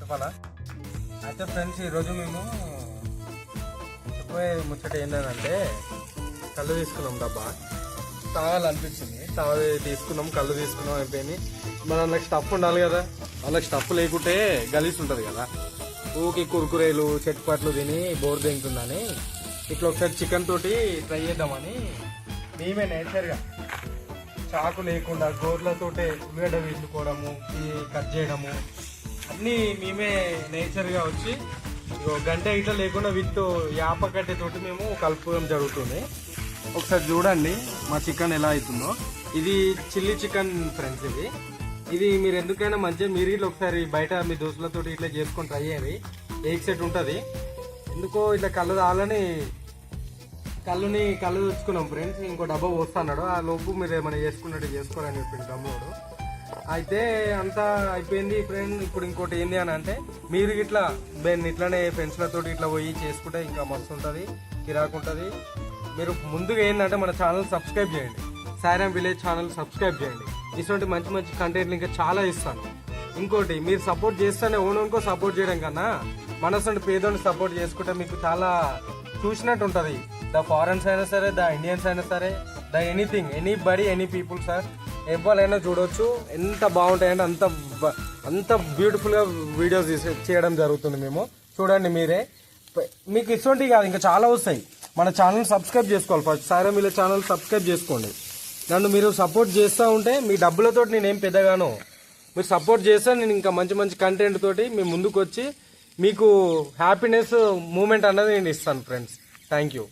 చెప్పాలా? అయితే ఫ్రెండ్స్ ఈరోజు మేము చెప్పే ముచ్చట ఏంటంటే కళ్ళు తీసుకున్నాం డబ్బా. తాగాలనిపించింది, తీసుకున్నాం, కళ్ళు తీసుకున్నాం, అయిపోయింది. మన వాళ్ళకి స్టఫ్ ఉండాలి కదా, వాళ్ళకి స్టఫ్ లేకుంటే గలీజ్ ఉంటుంది కదా. ఊకి కురుకురేలు చెట్టుపట్లు తిని బోర్ తింటుందని ఇట్లా ఒకసారి చికెన్ తోటి ట్రై చేద్దామని మేమే నేచర్గా చాకు లేకుండా గోర్లతోటే ఉల్లిగడ్డ వేసుకోవడము, కట్ చేయడము అన్నీ మేమే నేచర్గా వచ్చి గంట ఇట్లా లేకుండా విత్ యాప కట్టెతోటి మేము కలుపుకోవడం జరుగుతుంది. ఒకసారి చూడండి మా చికెన్ ఎలా అవుతుందో. ఇది చిల్లీ చికెన్ ఫ్రెండ్స్. ఇది మీరు ఎందుకైనా మంచిగా మీరు ఇట్లా ఒకసారి బయట మీ దోస్తులతో ఇట్లా చేసుకొని ట్రై చేయండి. ఎగ్ సెట్ ఉంటుంది. ఎందుకో ఇట్లా కళ్ళు తాగాలని కళ్ళు తెచ్చుకున్నాం ఫ్రెండ్స్. ఇంకో డబ్బా పోస్తున్నాడు. ఆ లోపు మీరు ఏమైనా చేసుకున్నట్టు చేసుకోరని చెప్పింది తమ్ముడు. అయితే అంతా అయిపోయింది ఫ్రెండ్. ఇప్పుడు ఇంకోటి ఏంది అని అంటే మీరు ఇట్లా ఇట్లానే ఫ్రెండ్స్లతో ఇట్లా పోయి చేసుకుంటే ఇంకా మస్తు ఉంటుంది, కిరాకుంటుంది. మీరు ముందుగా ఏంటంటే మన ఛానల్ సబ్స్క్రైబ్ చేయండి, సాయిరామ్ విలేజ్ ఛానల్ సబ్స్క్రైబ్ చేయండి. ఇటువంటి మంచి మంచి కంటెంట్లు ఇంకా చాలా ఇస్తాను. ఇంకోటి మీరు సపోర్ట్ చేస్తేనే ఓనోన్కో సపోర్ట్ చేయడం కన్నా మనసు పేదోని సపోర్ట్ చేసుకుంటే మీకు చాలా చూసినట్టు ఉంటుంది. ద ఫారెన్స్ అయినా సరే, ద ఇండియన్స్ అయినా సరే, the anything, anybody, any people sir, ఎవరైనా చూడవచ్చు. ఎంత బాగుంటాయంటే అంత బ్యూటిఫుల్గా వీడియోస్ చేయడం జరుగుతుంది. మేము చూడండి మీరే. మీకు ఇటువంటివి కాదు ఇంకా చాలా వస్తాయి. మన ఛానల్ సబ్స్క్రైబ్ చేసుకోవాలి. First Sairam village channel subscribe చేసుకోండి. నన్ను మీరు సపోర్ట్ చేస్తూ ఉంటే మీ డబ్బులతో నేనేం పెద్దగాను మీరు సపోర్ట్ చేస్తే నేను ఇంకా మంచి మంచి కంటెంట్ తోటి మీ ముందుకు వచ్చి మీకు హ్యాపీనెస్ మూమెంట్ అన్నది నేను ఇస్తాను ఫ్రెండ్స్. Thank you.